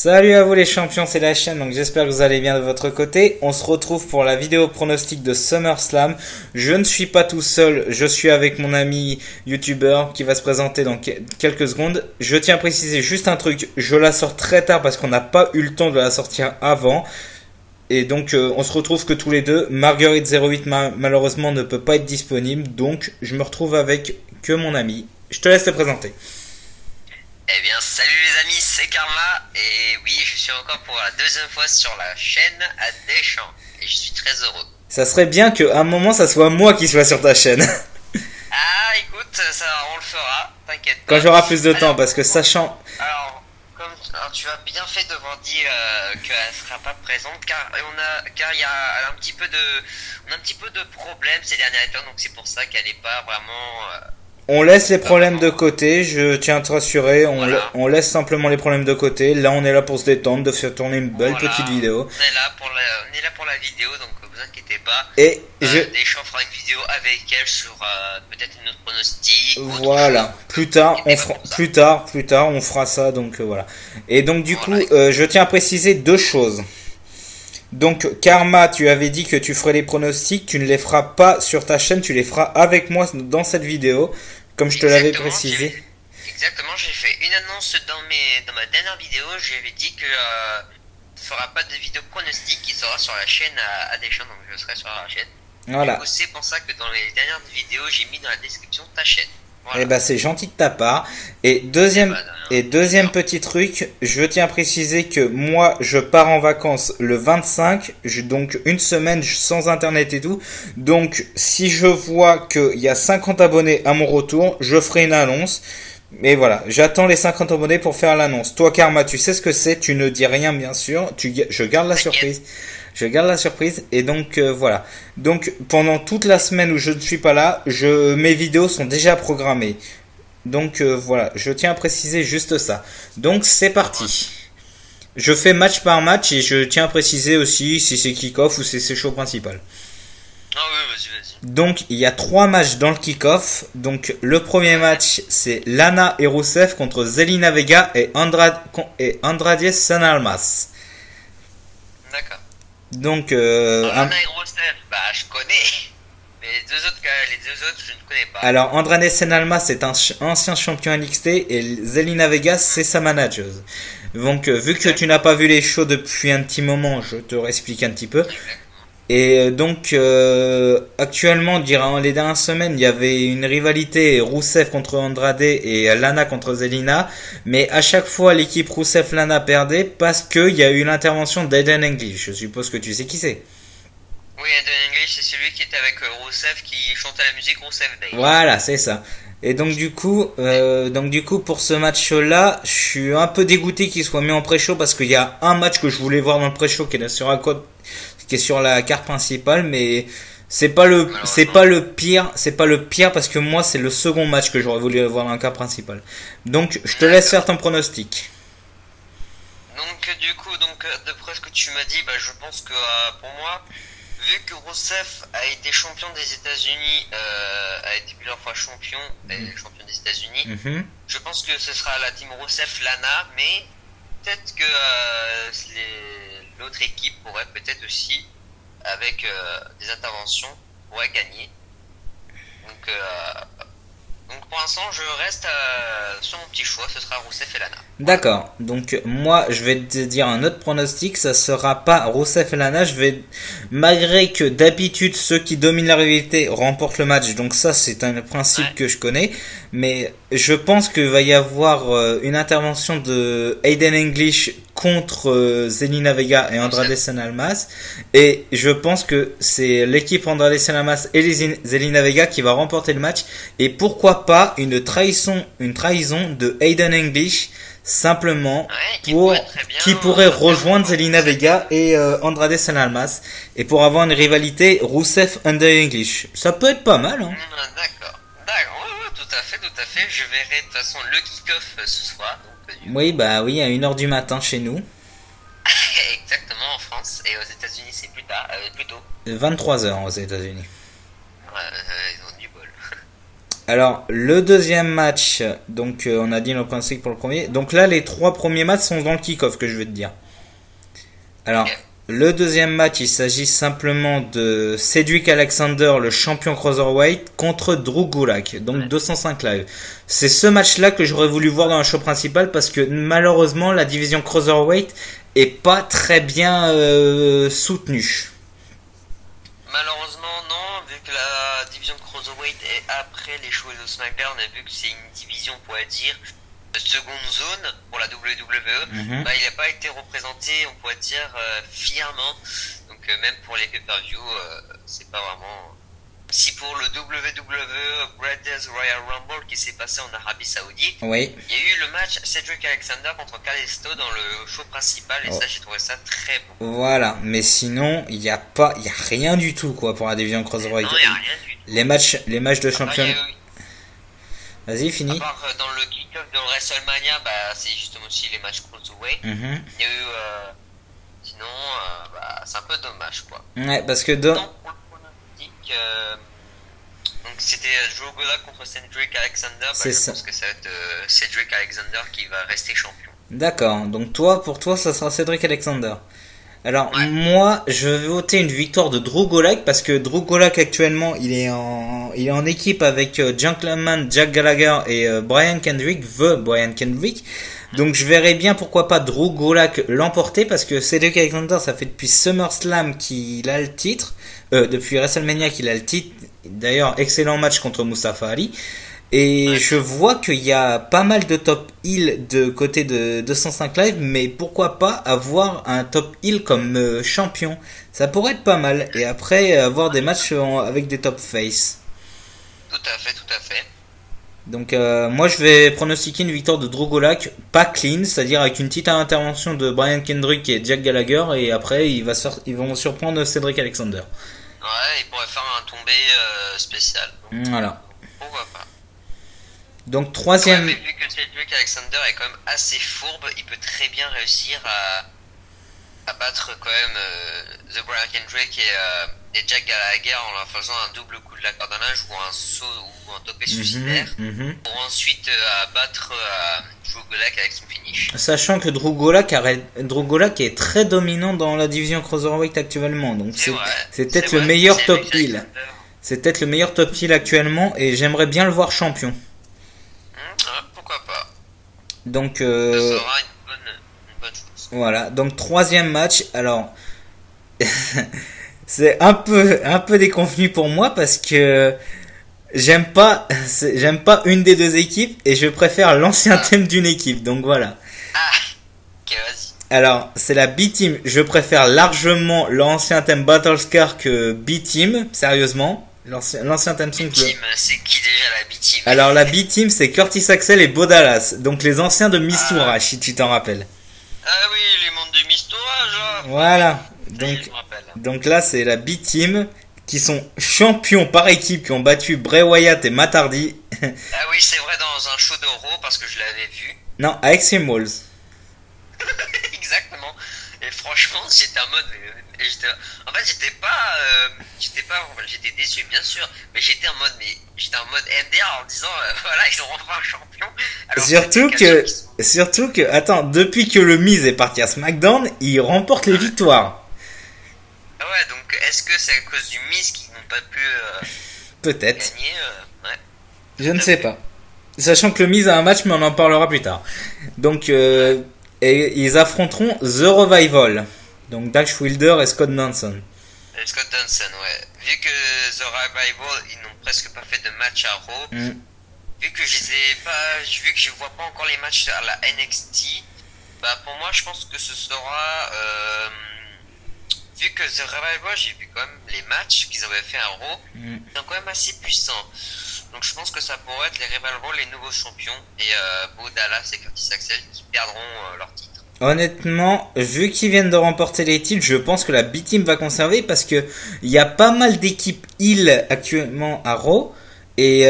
Salut à vous les champions, c'est la chaîne, donc j'espère que vous allez bien de votre côté. On se retrouve pour la vidéo pronostic de SummerSlam. Je ne suis pas tout seul, je suis avec mon ami youtubeur qui va se présenter dans quelques secondes. Je tiens à préciser juste un truc, je la sors très tard parce qu'on n'a pas eu le temps de la sortir avant. Et donc on se retrouve que tous les deux. Marguerite08 malheureusement ne peut pas être disponible, donc je me retrouve avec que mon ami. Je te laisse te présenter. Eh bien, salut les amis, c'est Karma, et oui, je suis encore pour la deuxième fois sur la chaîne à Deschamps, et je suis très heureux. Ça serait bien qu'à un moment, ça soit moi qui soit sur ta chaîne. Ah, écoute, ça, on le fera, t'inquiète pas. Quand j'aurai plus de temps, parce que sachant... Alors, tu as bien fait de m'en dire qu'elle sera pas présente, car il y a un petit peu de problèmes ces derniers temps, donc c'est pour ça qu'elle n'est pas vraiment... On laisse les problèmes de côté, je tiens à te rassurer, on laisse simplement les problèmes de côté. Là, on est là pour se détendre, de faire tourner une belle petite vidéo. On est là pour la vidéo, donc vous inquiétez pas. Et Deschamps fera une vidéo avec elle sur peut-être une autre pronostic. Voilà, plus tard, on fera ça, donc voilà. Et donc du coup, je tiens à préciser deux choses. Donc Karma, tu avais dit que tu ferais les pronostics, tu ne les feras pas sur ta chaîne, tu les feras avec moi dans cette vidéo, comme je te l'avais précisé. Exactement, j'ai fait une annonce dans ma dernière vidéo, j'avais dit que ne fera pas de vidéo pronostic qui sera sur la chaîne à Deschamps, donc je serai sur la chaîne. Voilà. C'est pour ça que dans les dernières vidéos, j'ai mis dans la description ta chaîne. Voilà. Eh ben c'est gentil de ta part. Et deuxième petit truc, je tiens à préciser que moi je pars en vacances le 25, donc une semaine sans internet et tout. Donc si je vois qu'il y a 50 abonnés à mon retour, je ferai une annonce. Mais voilà, j'attends les 50 abonnés pour faire l'annonce. Toi Karma, tu sais ce que c'est, tu ne dis rien bien sûr, je garde la surprise. Je garde la surprise et donc voilà. Donc pendant toute la semaine où je ne suis pas là, mes vidéos sont déjà programmées. Donc voilà, je tiens à préciser juste ça. Donc c'est parti. Je fais match par match et je tiens à préciser aussi si c'est kick-off ou si c'est show principal. Ah oui, vas-y. Donc il y a 3 matchs dans le kick-off. Donc le premier match c'est Lana et Rusev contre Zelina Vega et Andrade Cien Almas. D'accord. Donc Lana et Rusev, bah je connais. Mais les deux autres je ne connais pas. Alors Andrade Cien Almas c'est un ancien champion NXT et Zelina Vega c'est sa manageuse. Donc vu que tu n'as pas vu les shows depuis un petit moment, je te réexplique un petit peu. Et donc actuellement, durant les dernières semaines, il y avait une rivalité Rusev contre Andrade et Lana contre Zelina, mais à chaque fois l'équipe Rusev-Lana perdait parce qu'il y a eu l'intervention d'Aiden English. Je suppose que tu sais qui c'est. Oui, Aiden English, c'est celui qui était avec Rusev qui chantait la musique Rusev Day. Voilà, c'est ça. Et donc du coup pour ce match-là, je suis un peu dégoûté qu'il soit mis en pré-show parce qu'il y a un match que je voulais voir dans le pré-show qui est sur la carte principale, mais c'est pas le pire parce que moi c'est le second match que j'aurais voulu avoir dans la carte principale. Donc je te laisse faire ton pronostic. Donc du coup d'après ce que tu m'as dit, bah je pense que pour moi, vu que Rusev a été champion des États-Unis, a été plusieurs fois champion des États-Unis, je pense que ce sera la team Rusev-Lana, mais peut-être que l'autre équipe pourrait peut-être aussi, avec des interventions, pourrait gagner. Donc pour l'instant, je reste sur mon petit choix, ce sera Rusev et Lana. D'accord, donc moi je vais te dire un autre pronostic, ça sera pas Rusev et Lana, malgré que d'habitude ceux qui dominent la rivalité remportent le match, donc ça c'est un principe que je connais, mais je pense qu'il va y avoir une intervention de Aiden English contre Zelina Vega et Andrade Cien Almas, et je pense que c'est l'équipe Andrade Cien Almas et Zelina Vega qui va remporter le match, et pourquoi pas une trahison de Aiden English simplement qui pourrait rejoindre Zelina Vega et Andrade Cien Almas et pour avoir une rivalité Rusev and English. Ça peut être pas mal hein. D'accord, ouais, tout à fait, je verrai de toute façon le kick-off ce soir. Oui, bah oui, à 1h du matin chez nous. Exactement, en France, et aux États-Unis c'est plus tôt. 23h aux États-Unis. Ouais, ils ont du bol. Alors, le deuxième match, donc on a dit nos pronostics pour le premier. Donc là, les 3 premiers matchs sont dans le kick-off que je vais te dire. Alors, le deuxième match, il s'agit simplement de Cedric Alexander, le champion cruiserweight, contre Drew Gulak, donc 205 live. C'est ce match-là que j'aurais voulu voir dans le show principal parce que malheureusement, la division cruiserweight est pas très bien soutenue. Malheureusement, non, vu que la division cruiserweight est après les shows de SmackDown et vu que c'est une division, on pourrait dire, de seconde zone pour la WWE, bah, il n'a pas été représenté, on pourrait dire, fièrement. Donc même pour les pay-per-view, c'est pas vraiment... Si pour le WWE Greatest Royal Rumble qui s'est passé en Arabie Saoudite, oui. Il y a eu le match Cedric Alexander contre Kalisto dans le show principal et ça j'ai trouvé ça très bon. Voilà, mais sinon il y a rien du tout quoi pour la division cruiserweight. Non, il y a rien du tout. Les matchs de championnat. Vas-y, fini. À part dans le kick-off de WrestleMania, bah c'est justement aussi les matchs cruiserweight. Il y a eu sinon bah c'est un peu dommage quoi. Ouais, parce que pour le pronostic donc c'était Drew Gulak contre Cedric Alexander, bah, je pense que ça va être Cedric Alexander qui va rester champion. D'accord, donc pour toi ça sera Cedric Alexander. Alors moi je vais voter une victoire de Drew Gulak parce que Drew Gulak actuellement il est en équipe avec Gentleman Jack Gallagher et Brian Kendrick, Brian Kendrick. Donc je verrais bien pourquoi pas Drew Gulak l'emporter parce que Cedric Alexander ça fait depuis SummerSlam qu'il a le titre, depuis WrestleMania qu'il a le titre. D'ailleurs excellent match contre Mustafa Ali. Et je vois qu'il y a pas mal de top heel de côté de 205 Live, mais pourquoi pas avoir un top heel comme champion, ça pourrait être pas mal. Et après avoir des matchs avec des top face. Tout à fait. Donc moi je vais pronostiquer une victoire de Drew Gulak, pas clean, c'est-à-dire avec une petite intervention de Brian Kendrick et Jack Gallagher, et après ils vont surprendre Cedric Alexander. Ouais, ils pourraient faire un tombé spécial. Donc, voilà. Pourquoi pas. Donc troisième... Ouais, mais vu que Cedric Alexander est quand même assez fourbe, il peut très bien réussir à battre quand même The Brian Kendrick et Jack Gallagher en leur faisant un double coup de la corde à linge ou un saut ou un topé suicidaire pour ensuite battre Drew Gulak avec son finish. Sachant que Drew Gulak est très dominant dans la division cruiserweight actuellement, donc c'est peut-être le meilleur top heel. C'est peut-être le meilleur top heel actuellement et j'aimerais bien le voir champion. Pourquoi pas. Donc ça sera une bonne chose. Voilà, donc troisième match. Alors c'est un peu déconvenu pour moi parce que j'aime pas une des deux équipes et je préfère l'ancien thème d'une équipe. Donc voilà. Ok, vas-y. Alors, c'est la B-Team. Je préfère largement l'ancien thème Battlescar que B-Team, sérieusement. L'ancien thème song. B-Team, c'est qui déjà la B-Team? Alors la B-Team c'est Curtis Axel et Bo Dallas, donc les anciens de Mistura, si tu t'en rappelles. Ah oui, les membres de Mistura, genre. Voilà, donc là c'est la B-Team qui sont champions par équipe, qui ont battu Bray Wyatt et Matt Hardy. Ah oui, c'est vrai, dans un show de Raw parce que je l'avais vu. Non, à Extreme Walls. Exactement. Et franchement, j'étais en mode... En fait, j'étais déçu, bien sûr, mais j'étais en mode MDR en disant, voilà, ils ont enfin un champion. Alors surtout que, attends, depuis que le Miz est parti à SmackDown, il remporte les victoires. Ah ouais, donc est-ce que c'est à cause du Miz qu'ils n'ont pas pu peut-être gagner Je ne sais pas. Sachant que le Miz a un match, mais on en parlera plus tard. Donc, et ils affronteront The Revival. Donc Dash Wilder et Scott Dawson. Scott Dawson, ouais. Vu que The Revival, ils n'ont presque pas fait de match à Raw, vu que je vois pas encore les matchs à la NXT, bah pour moi je pense que ce sera vu que The Revival, j'ai vu quand même les matchs qu'ils avaient fait à Raw, ils sont quand même assez puissants. Donc je pense que ça pourrait être les Revival, les nouveaux champions, et Bo Dallas et Curtis Axel qui perdront leur titre. Honnêtement, vu qu'ils viennent de remporter les titres, je pense que la B-Team va conserver parce que il y a pas mal d'équipes heel actuellement à Raw et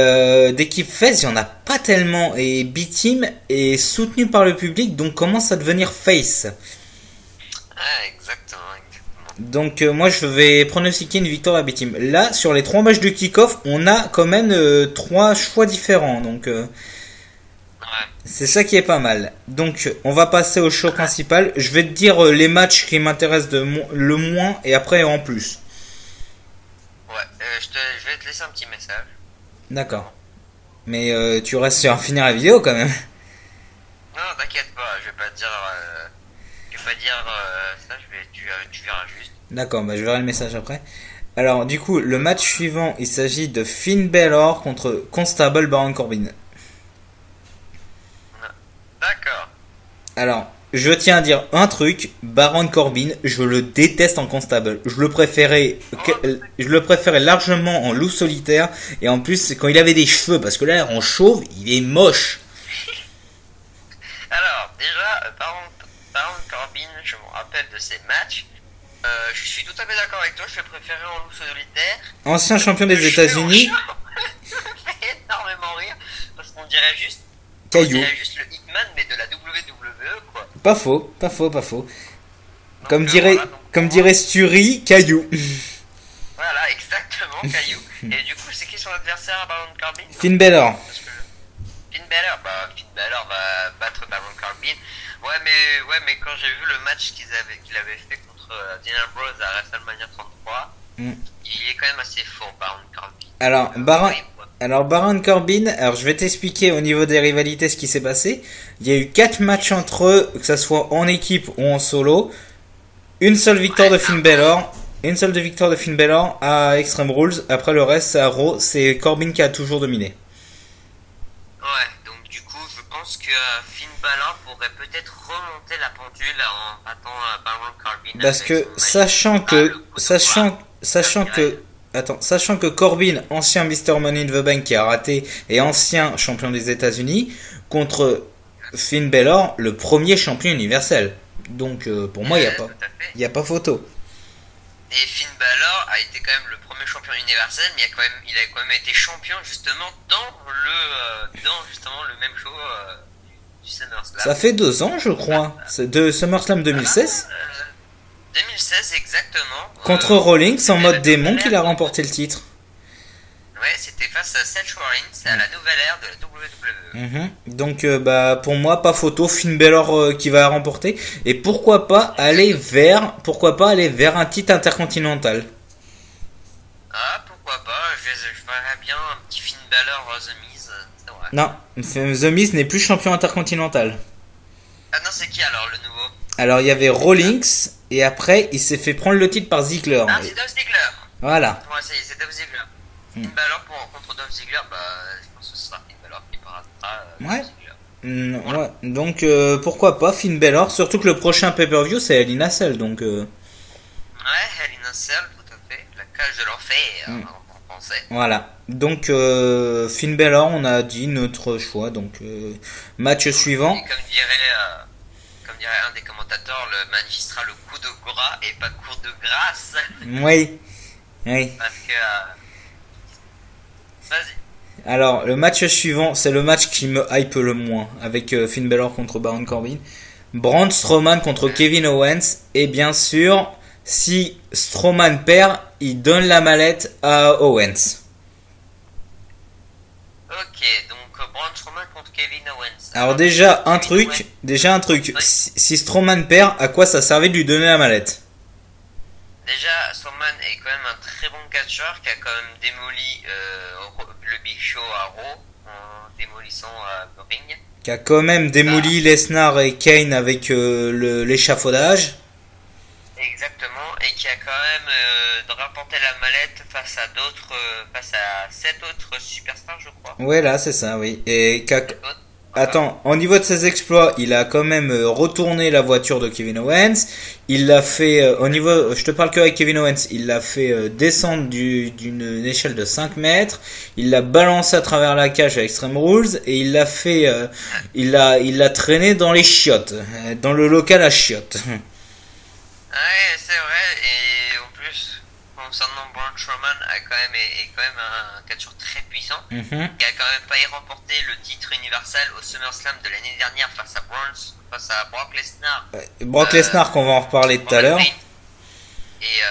d'équipes face, il y en a pas tellement et B-Team est soutenu par le public donc commence à devenir face. Ah, exactement. Donc moi je vais pronostiquer une victoire à B-Team. Là, sur les 3 matchs de kick-off, on a quand même 3 choix différents. Donc c'est ça qui est pas mal. Donc on va passer au show principal. Je vais te dire les matchs qui m'intéressent le moins et après en plus. Ouais, je vais te laisser un petit message. D'accord. Mais tu restes sur finir la vidéo quand même. Non, t'inquiète pas, je vais pas dire ça, tu verras juste. D'accord, bah je verrai le message après. Alors du coup, le match suivant, il s'agit de Finn Balor contre Constable Baron Corbin. D'accord. Alors, je tiens à dire un truc, Baron Corbin, je le déteste en Constable. Je le préférais largement en loup solitaire. Et en plus, c'est quand il avait des cheveux, parce que là, en chauve, il est moche. Alors, déjà, Baron Corbin, je me rappelle de ses matchs. Je suis tout à fait d'accord avec toi, je le préférais en loup solitaire. Ancien champion des États-Unis. Ça me fait énormément rire, parce qu'on dirait juste... Caillou. On dirait juste le Hitman, mais de la WWE, quoi. Pas faux, pas faux, pas faux. Donc, Comme voilà, dirait Sturi, Caillou. Voilà, exactement, Caillou. Et du coup, c'est qui son adversaire à Baron Corbin? Finn Balor. Finn Balor va battre Baron Corbin. Ouais, mais quand j'ai vu le match qu'il avait fait contre Dean Ambrose à WrestleMania 33, il est quand même assez fort, Baron Corbin. Alors Baron Corbin, alors je vais t'expliquer au niveau des rivalités ce qui s'est passé. Il y a eu 4 matchs entre eux, que ça soit en équipe ou en solo. Une seule victoire de Finn Balor. Une seule victoire de Finn Balor à Extreme Rules. Après le reste, à Raw, c'est Corbin qui a toujours dominé. Ouais, donc du coup, je pense que Finn Balor pourrait peut-être remonter la pendule en battant Baron Corbin. Parce que sachant que Corbin, ancien Mr. Money in the Bank qui a raté et ancien champion des États-Unis, contre Finn Balor, le premier champion universel. Donc pour moi, il n'y a pas photo. Et Finn Balor a été quand même le premier champion universel, mais il a quand même été champion justement dans le même show du SummerSlam. Ça fait 2 ans, je crois. C'est de SummerSlam 2016. 2016 exactement. Contre Rollins en mode démon qu'il a remporté le titre. Ouais, c'était face à Seth Rollins à la nouvelle ère de la WWE. Donc pour moi pas photo, Finn Balor qui va remporter et pourquoi pas aller vers un titre intercontinental. Ah, pourquoi pas, je ferais bien un petit Finn Balor The Miz, c'est vrai. Non, The Miz n'est plus champion intercontinental. Ah non, c'est qui alors le nouveau? Alors il y avait Rollins et après il s'est fait prendre le titre par Ziggler. Ah, c'est Dolph Ziggler. Voilà. Ouais, c'est Dolph Ziggler. Finn Balor contre Dolph Ziggler, je pense que ce sera Finn Balor qui battera ouais. Ziggler. Ouais. Donc pourquoi pas Finn Balor, surtout que le prochain pay-per-view c'est Hell in a Cell, donc Ouais, Hell in a Cell, tout à fait. La cage de l'enfer en français. Voilà. Donc Finn Balor, on a dit notre choix. Donc match suivant. Et comme dirait un des commentateurs, le match sera le coup de gras et pas coup de grâce. Oui. Parce que vas-y. Alors le match suivant, c'est le match qui me hype le moins, avec Finn Balor contre Baron Corbin, Braun Strowman contre Kevin Owens, et bien sûr, si Strowman perd, il donne la mallette à Owens. Ok, donc Braun Strowman contre Kevin Owens. Alors déjà un truc, oui. Si Strowman perd, à quoi ça servait de lui donner la mallette? Déjà, Strowman est quand même un très bon catcheur qui a quand même démoli le Big Show à Raw en démolissant le ring. Qui a quand même démoli Lesnar et Kane avec l'échafaudage. Exactement, et qui a quand même remporté la mallette face à 7 autres superstars, je crois. Ouais, là, c'est ça, oui. Et attends, au niveau de ses exploits, il a quand même retourné la voiture de Kevin Owens. Il l'a fait, je te parle que avec Kevin Owens, il l'a fait descendre d'une échelle de 5 mètres. Il l'a balancé à travers la cage à Extreme Rules et il l'a fait, il l'a traîné dans les chiottes, dans le local à chiottes. Ouais, c'est vrai, et en plus, concernant Braun Strowman, est quand même un catcheur très puissant, qui a quand même failli remporter le titre universel au SummerSlam de l'année dernière face à Brock Lesnar. Brock Lesnar, qu'on va en reparler tout à l'heure. et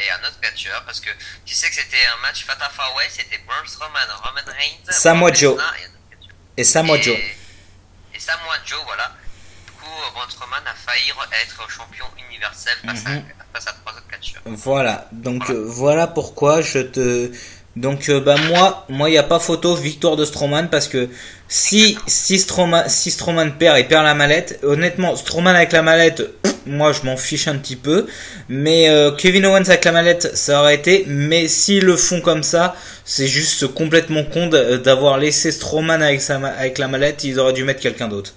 un autre catcheur, parce que tu sais que c'était un match Fatal 4-Way, c'était Braun Strowman, Roman Reigns, Samoa Joe et Samoa Joe. Et Samoa Joe, voilà. Du coup, Braun Strowman a failli être champion universel face à trois autres catcheurs. Voilà, donc voilà pourquoi je te... Donc bah moi il n'y a pas photo victoire de Strowman, parce que si Strowman perd, il perd la mallette. Honnêtement, Strowman avec la mallette, moi je m'en fiche un petit peu, mais Kevin Owens avec la mallette ça aurait été, mais s'ils le font comme ça, c'est juste complètement con d'avoir laissé Strowman avec la mallette. Ils auraient dû mettre quelqu'un d'autre.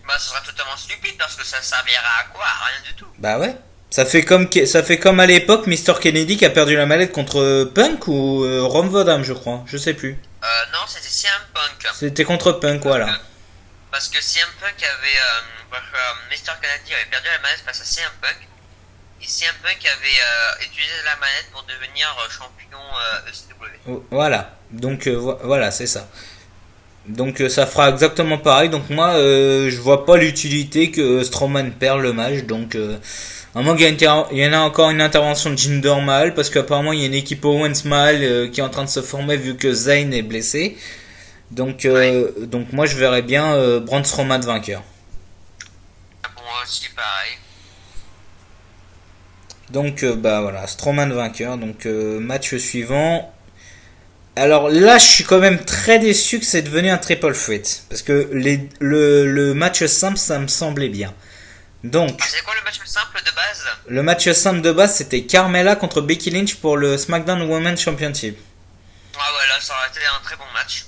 Bah ce serait totalement stupide, parce que ça servira à quoi? À rien du tout. Bah ouais. Ça fait comme à l'époque Mr. Kennedy qui a perdu la mallette contre Punk ou Ron Vodam, je crois. Je sais plus. Non, c'était CM Punk. C'était contre Punk, voilà. Parce que CM Punk Mr. Kennedy avait perdu la manette face à CM Punk. Et CM Punk avait utilisé la manette pour devenir champion ECW. Voilà. Donc voilà, c'est ça. Donc ça fera exactement pareil. Donc moi, je vois pas l'utilité que Strowman perd le match. Donc à moins qu'il y en a encore une intervention de Jinder Mahal, parce qu'apparemment il y a une équipe Owens Mahal qui est en train de se former vu que Zayn est blessé. Donc donc moi je verrais bien Braun Strowman vainqueur. Bon, aussi pareil. Donc bah voilà, Strowman vainqueur. Donc match suivant. Alors là, je suis quand même très déçu que c'est devenu un triple threat, parce que le match simple, ça me semblait bien. Donc, c'est quoi le match simple de base? Le match simple de base, c'était Carmella contre Becky Lynch pour le SmackDown Women's Championship. Ah ouais, là, ça aurait été un très bon match.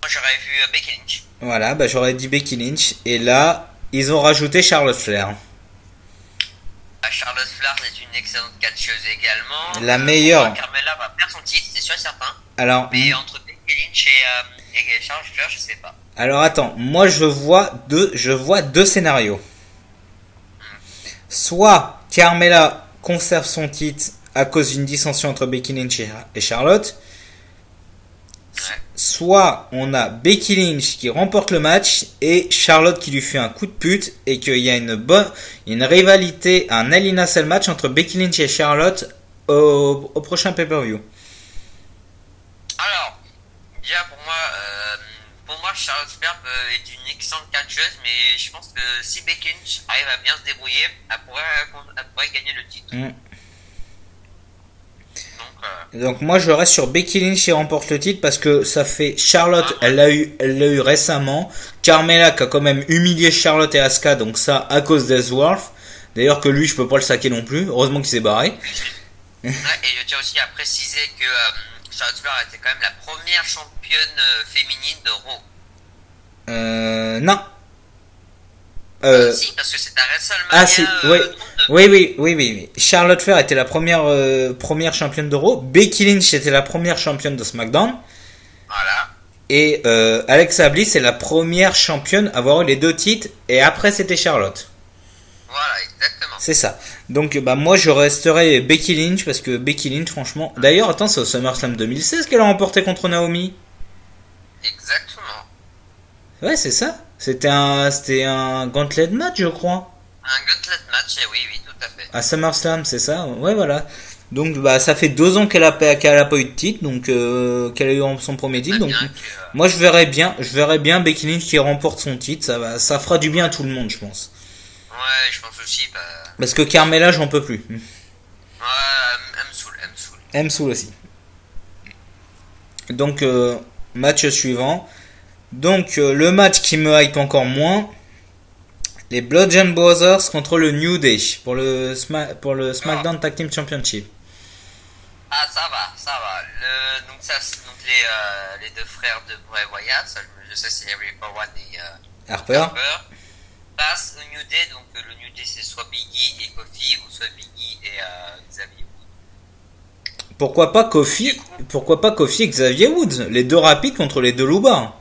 Moi, j'aurais vu Becky Lynch. Voilà, bah j'aurais dit Becky Lynch. Et là, ils ont rajouté Charlotte Flair. Charlotte Flair, c'est une excellente catcheuse également. La meilleure. Carmella va perdre son titre, c'est sûr et certain. Alors, mais entre Becky Lynch et Charlotte Flair, je sais pas. Alors attends, moi je vois deux scénarios. Soit Carmella conserve son titre à cause d'une dissension entre Becky Lynch et Charlotte. Ouais. Soit on a Becky Lynch qui remporte le match et Charlotte qui lui fait un coup de pute, et qu'il y a une rivalité, un Hell in a Cell match entre Becky Lynch et Charlotte au prochain pay-per-view. Alors, déjà pour moi Charlotte Flair est une excellente catcheuse, mais je pense que si Becky Lynch arrive à bien se débrouiller, elle pourrait gagner le titre. Donc moi je reste sur Becky Lynch qui remporte le titre, parce que ça fait Charlotte, elle l'a eu récemment. Carmella qui a quand même humilié Charlotte et Asuka, donc ça à cause d'Ellsworth. D'ailleurs que lui je peux pas le saquer non plus, heureusement qu'il s'est barré. Ouais, et je tiens aussi à préciser que Charlotte Flair était quand même la première championne féminine de Raw. Non. Si, parce que c'est à WrestleMania. Ah si, oui. Charlotte Flair était la première championne de Raw. Becky Lynch était la première championne de SmackDown. Voilà. Et Alexa Bliss est la première championne à avoir eu les deux titres. Et après c'était Charlotte. Voilà, exactement. C'est ça. Donc bah moi je resterai Becky Lynch, parce que Becky Lynch franchement. D'ailleurs attends, c'est au SummerSlam 2016 qu'elle a remporté contre Naomi. Exactement. Ouais, c'est ça. C'était un gauntlet match, je crois. Un gauntlet match, oui, tout à fait. À SummerSlam, c'est ça. Ouais, voilà. Donc bah ça fait 2 ans qu'elle a pas eu de titre, donc qu'elle a eu son premier titre. Donc moi je verrais bien Becky Lynch qui remporte son titre. Ça fera du bien à tout le monde, je pense. Ouais, je pense aussi. Parce que Carmella, j'en peux plus. Ouais, elle me saoule. Elle me saoule aussi. Donc match suivant. Donc le match qui me hype encore moins, les Bludgeon Brothers contre le New Day pour le SmackDown Tag Team Championship. Ah ça va. Donc les deux frères de Bray Wyatt, je sais c'est Rick Owen et Harper. Passe au New Day, donc le New Day c'est soit Biggie et Kofi ou soit Biggie et Xavier Woods. Pourquoi pas Kofi et Xavier Woods, les deux rapides contre les deux loupards.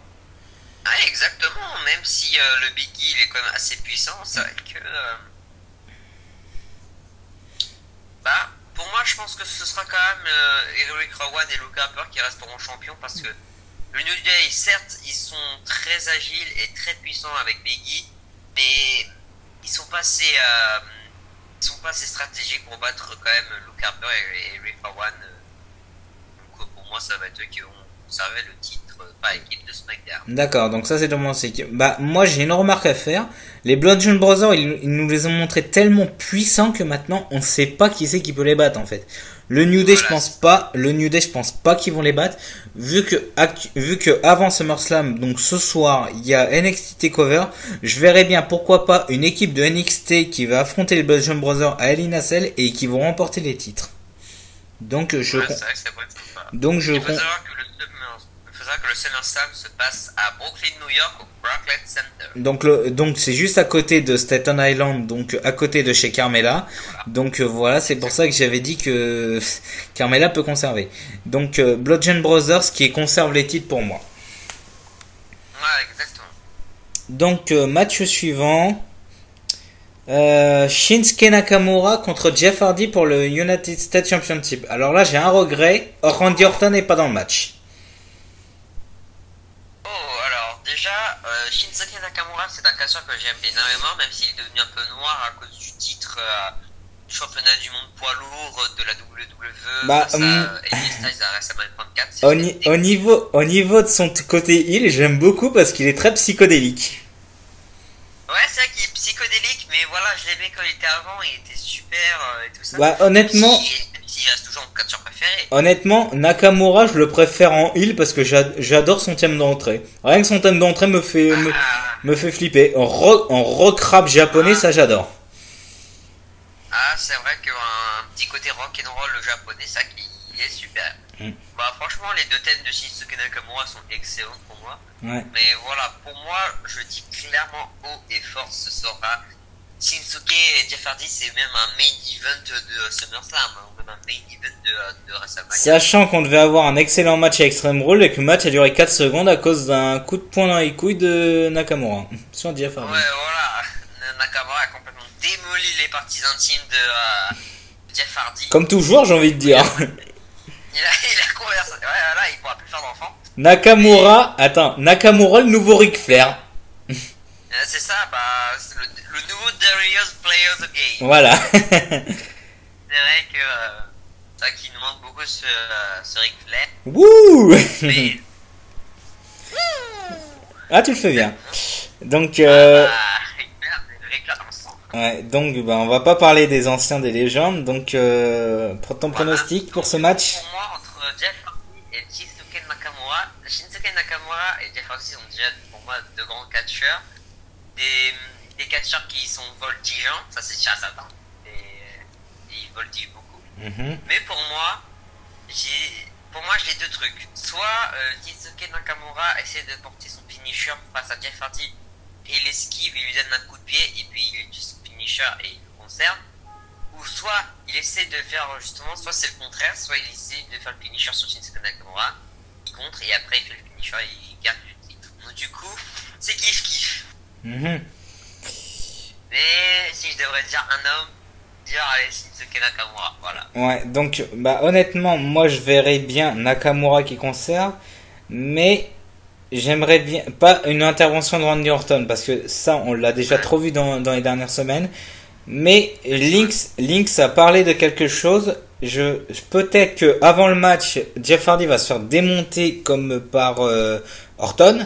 Ah, exactement, même si le Biggie il est quand même assez puissant, c'est vrai que pour moi je pense que ce sera quand même Eric Rowan et Luke Harper qui resteront champions, parce que le New Day, certes ils sont très agiles et très puissants avec Biggie, mais ils sont passés sont pas assez stratégiques pour battre quand même Luke Harper et Ray One. Donc pour moi, ça va être eux qui vont conserver le titre par équipe de SmackDown. D'accord, donc ça c'est dans mon cycle. Bah moi j'ai une remarque à faire. Les Bludgeon Brothers, ils nous les ont montrés tellement puissants que maintenant on sait pas qui c'est qui peut les battre en fait. Le New Day, voilà. Je pense pas qu'ils vont les battre. Vu que avant SummerSlam, donc ce soir, il y a NXT TakeOver, je verrais bien pourquoi pas une équipe de NXT qui va affronter les Bludgeon Brothers à Hell in a Cell et qui vont remporter les titres. Donc je ouais, c'est vrai que ça pourrait être sympa. Donc je il faut savoir que le SummerSlam se passe à Brooklyn, New York, au Barclays Center. Donc c'est juste à côté de Staten Island, donc à côté de chez Carmella. Voilà. Donc voilà, c'est pour ça que j'avais dit que Carmella peut conserver. Donc Bludgeon Brothers qui conserve les titres pour moi. Ouais, exactement. Donc match suivant. Shinsuke Nakamura contre Jeff Hardy pour le United States Championship. Alors là j'ai un regret, Randy Orton n'est pas dans le match. Déjà, Shinsuke Nakamura, c'est un catcheur que j'aime énormément, même s'il est devenu un peu noir à cause du titre du championnat du monde poids lourd de la WWE. Bah, au niveau de son côté heel, j'aime beaucoup parce qu'il est très psychodélique. Ouais, c'est vrai qu'il est psychodélique, mais voilà, je l'aimais quand il était avant, il était super et tout ça. Bah, honnêtement. Il reste toujours mon catcheur préféré. Honnêtement, Nakamura, je le préfère en heel parce que j'adore son thème d'entrée. Rien que son thème d'entrée me fait flipper. En rock rap japonais, ça j'adore. Ah, c'est vrai qu'un petit côté rock and roll japonais, ça qui est super. Bah, franchement, les deux thèmes de Shinsuke Nakamura sont excellents pour moi. Ouais. Mais voilà, pour moi, je dis clairement haut et fort, ce sera Shinsuke et Jeff Hardy, c'est même un main event de SummerSlam, même un main event de WrestleMania. Sachant qu'on devait avoir un excellent match à Extreme Rules et que le match a duré 4 secondes à cause d'un coup de poing dans les couilles de Nakamura sur Jeff Hardy. Ouais, voilà, Nakamura a complètement démoli les parties intimes de Jeff Hardy. Comme toujours, j'ai envie de dire. Il a conversé, ouais, là, il pourra plus faire d'enfant. Nakamura, le nouveau Ric Flair. C'est ça, bah, c'est le nouveau Darius Player of the Game. Voilà. C'est vrai que ça qui nous manque beaucoup ce Ric Flair. Wouh. Mais... Ah, tu le fais bien. Donc, ouais, donc bah, on va pas parler des anciens des légendes. Donc, pour ton pronostic pour ce match. Pour moi, entre Jeff Hardy et Shinsuke Nakamura et Jeff Hardy sont déjà pour moi deux grands catcheurs. Des catcheurs qui sont voltigeants, ça c'est déjà certain. Et ils voltigent beaucoup. Mais pour moi, j'ai deux trucs. Soit Shinsuke Nakamura essaie de porter son finisher face à Jeff Hardy et il esquive, il lui donne un coup de pied et puis il utilise son finisher et il le conserve. Ou soit il essaie de faire justement, soit c'est le contraire, soit il essaie de faire le finisher sur Shinsuke Nakamura, il contre et après il fait le finisher et il garde le titre. Donc du coup, c'est kiff. Mais si je devrais dire un homme, allez, Shinsuke Nakamura, voilà. Ouais, donc bah honnêtement, moi je verrais bien Nakamura qui conserve, mais j'aimerais bien pas une intervention de Randy Orton parce que ça on l'a déjà trop vu dans les dernières semaines. Mais Lynx a parlé de quelque chose. Peut-être que avant le match, Jeff Hardy va se faire démonter comme par Orton.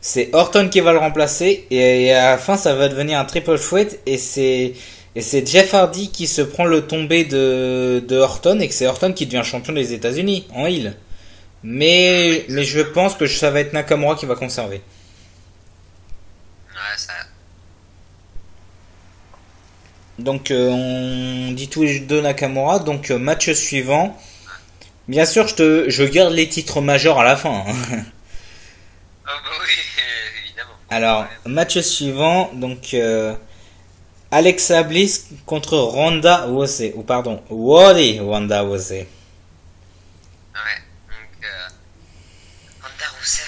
C'est Orton qui va le remplacer et à la fin ça va devenir un triple threat et c'est Jeff Hardy qui se prend le tombé de Orton et que c'est Orton qui devient champion des États-Unis en heel. Mais je pense que ça va être Nakamura qui va conserver. Ouais, ça. Donc on dit tous les deux Nakamura. Donc match suivant. Bien sûr, je garde les titres majeurs à la fin. Oh bah oui, évidemment. Alors, match suivant, donc Alexa Bliss contre Ronda Rousey, ou pardon, Ronda Rousey. Ouais, donc Ronda Rousey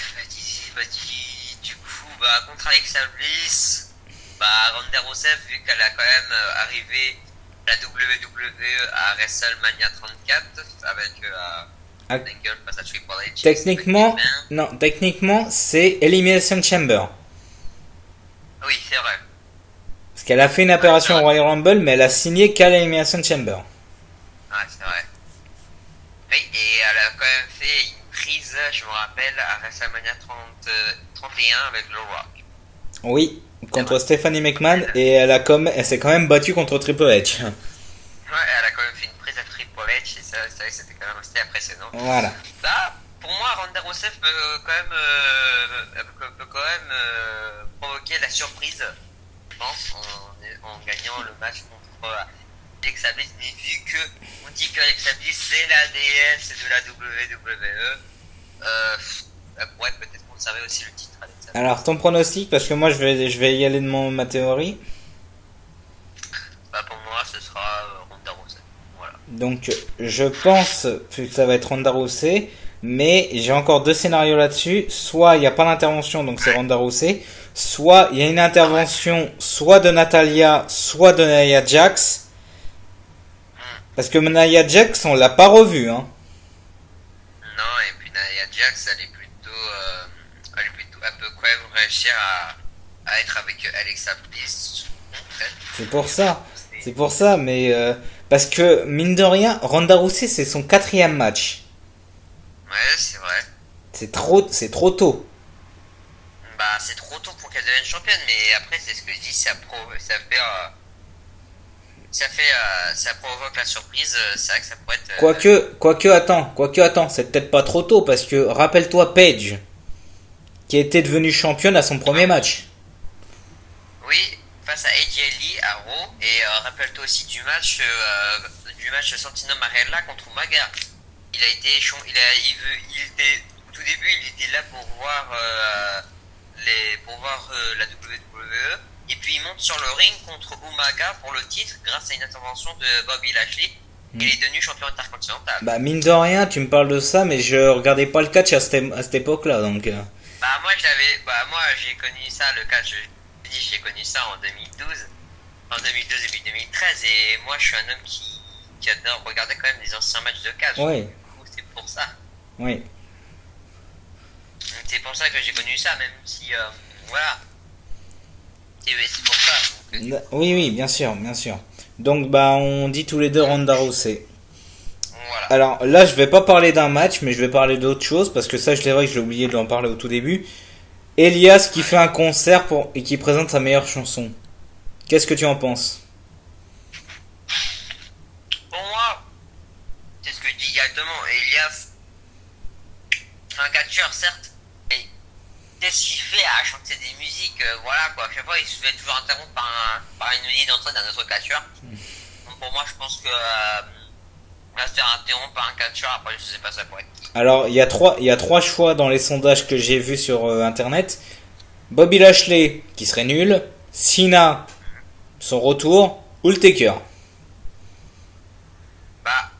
du coup, contre Alexa Bliss, Ronda Rousey, vu qu'elle a quand même arrivé la WWE à WrestleMania 34 avec face à Triple H. Techniquement, c'est Elimination Chamber. Oui, c'est vrai. Parce qu'elle a fait une apparition au Royal Rumble, mais elle a signé qu'à l'Elimination Chamber. Ah, c'est vrai. Oui, et elle a quand même fait une prise, je me rappelle, à WrestleMania 31 avec The Rock. Oui, contre Stephanie McMahon, et elle s'est quand même battue contre Triple H. Ouais, elle a quand même fait une prise à Triple H, et ça, c'est vrai que c'était quand même resté impressionnant. Voilà. Là, pour moi, Ronda Rousseff peut quand même provoquer la surprise, je pense, en gagnant le match contre Alexa Bliss. Mais vu que on dit que Alexa Bliss c'est la déesse de la WWE, elle pourrait peut-être conserver aussi le titre. Alexa Bliss. Alors, ton pronostic, parce que moi je vais y aller de ma théorie. Bah, pour moi, ce sera Ronda Rousey. Voilà. Donc, je pense que ça va être Ronda Rousey, mais j'ai encore deux scénarios là-dessus. Soit il n'y a pas d'intervention, donc c'est Ronda Rousey. Soit il y a une intervention, soit de Natalya, soit de Nia Jax. Parce que Nia Jax, on l'a pas revue, hein. Non, et puis Nia Jax, elle peut quand même réussir à être avec Alexa Bliss. C'est pour ça, mais parce que mine de rien, Ronda Rousey c'est son 4e match. Ouais, c'est vrai. C'est trop tôt. Bah, c'est trop tôt pour qu'elle devienne championne, mais après, c'est ce que je dis, ça provoque la surprise. C'est vrai que ça pourrait être. Quoique, attends, c'est peut-être pas trop tôt parce que rappelle-toi Paige, qui était devenue championne à son premier match. Oui, face à AJ Lee à Raw, et rappelle-toi aussi du match Santino Marella contre Umaga. Il était au tout début, il était là pour voir la WWE, et puis il monte sur le ring contre Umaga pour le titre grâce à une intervention de Bobby Lashley. Il est devenu champion intercontinental. Bah mine de rien, tu me parles de ça, mais je regardais pas le catch à cette époque-là, donc. Bah moi j'ai connu ça, le catch. J'ai connu ça en 2012 et puis 2013, et moi je suis un homme qui adore regarder quand même des anciens matchs de catch. Oui. Du coup, c'est pour ça. Oui. C'est pour ça que j'ai connu ça, même si voilà. C'est pour ça. Donc, oui, bien sûr. Donc bah on dit tous les deux Ronda Rousey. Voilà. Alors là je vais pas parler d'un match, mais je vais parler d'autre chose parce que ça je l'ai oublié d'en parler au tout début. Elias qui fait un concert et qui présente sa meilleure chanson. Qu'est-ce que tu en penses? Pour moi, c'est ce que je dis directement. Elias, c'est un catcheur certes, mais qu'est-ce qu'il fait à chanter des musiques, voilà quoi. Chaque fois il se fait toujours interrompre par une unité d'entraîne d'un autre catcheur. Donc pour moi je pense que on va se faire interrompre par un catcheur, après je sais pas ça pourrait être qui. Alors il y a trois choix dans les sondages que j'ai vus sur internet. Bobby Lashley qui serait nul, Cena son retour, ou le Taker. Bah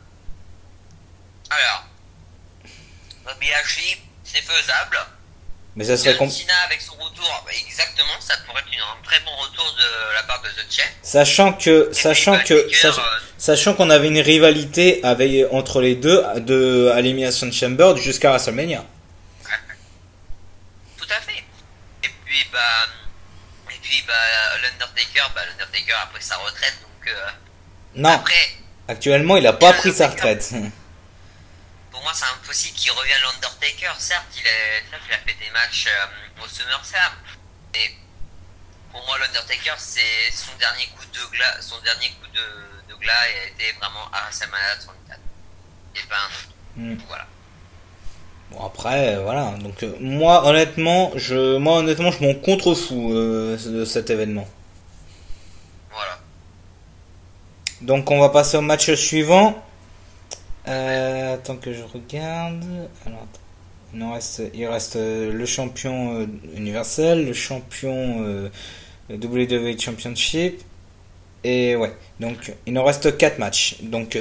alors Bobby Lashley c'est faisable. Mais ça serait Cena avec son retour, bah, exactement, ça pourrait être un très bon retour de la part de The Champ. Sachant qu'on avait une rivalité entre les deux à l'Elimination Chamber jusqu'à WrestleMania. Tout à fait. Et puis l'Undertaker a pris sa retraite, donc non. après, actuellement il a pas pris sa retraite. Pour moi, c'est impossible qu'il revienne l'Undertaker. Certes, il a fait des matchs au SummerSlam, mais pour moi, l'Undertaker, c'est son dernier coup de glas. Son dernier coup de glas a été vraiment à WrestleMania 34. Et pas un autre. Voilà. Bon après, voilà. Donc moi honnêtement, je m'en contrefous de cet événement. Voilà. Donc on va passer au match suivant. Attends que je regarde. Alors, il reste le champion universel, le champion WWE Championship. Et ouais, donc il nous reste 4 matchs. Donc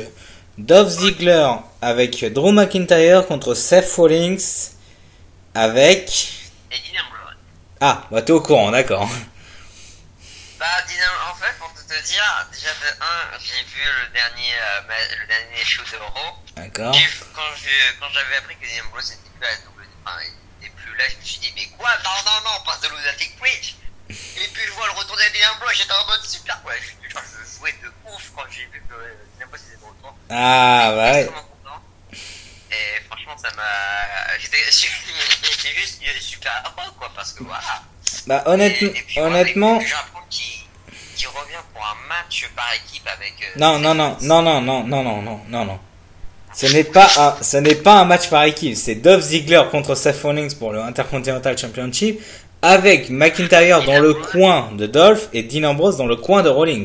Dolph Ziggler avec Drew McIntyre contre Seth Rollins avec Et Dean Ambrose. Ah, bah t'es au courant, d'accord. Bah, en fait, pour te dire, déjà de 1, j'ai vu le dernier show de Raw. D'accord. Quand j'avais appris que Dean Ambrose n'était plus à la il était plus là, je me suis dit, mais quoi? Non, pas de Lunatic Bridge. Et puis je vois le retour de Dean Ambrose, j'étais en mode super, ouais, je jouais de ouf quand j'ai vu que Dean Ambrose était de retour. Ah, bah ouais. Et franchement, ça m'a. J'étais juste super heureux, quoi, parce que voilà. Bah, Et puis, honnêtement. Voilà, le Japon qui revient pour un match par équipe avec. Non, non, non, non, non, non, non, non, non, non, non. Ce n'est pas un match par équipe. C'est Dolph Ziggler contre Seth Rollins pour le Intercontinental Championship, avec McIntyre dans le coin de Dolph et Dean Ambrose dans le coin de Rollins.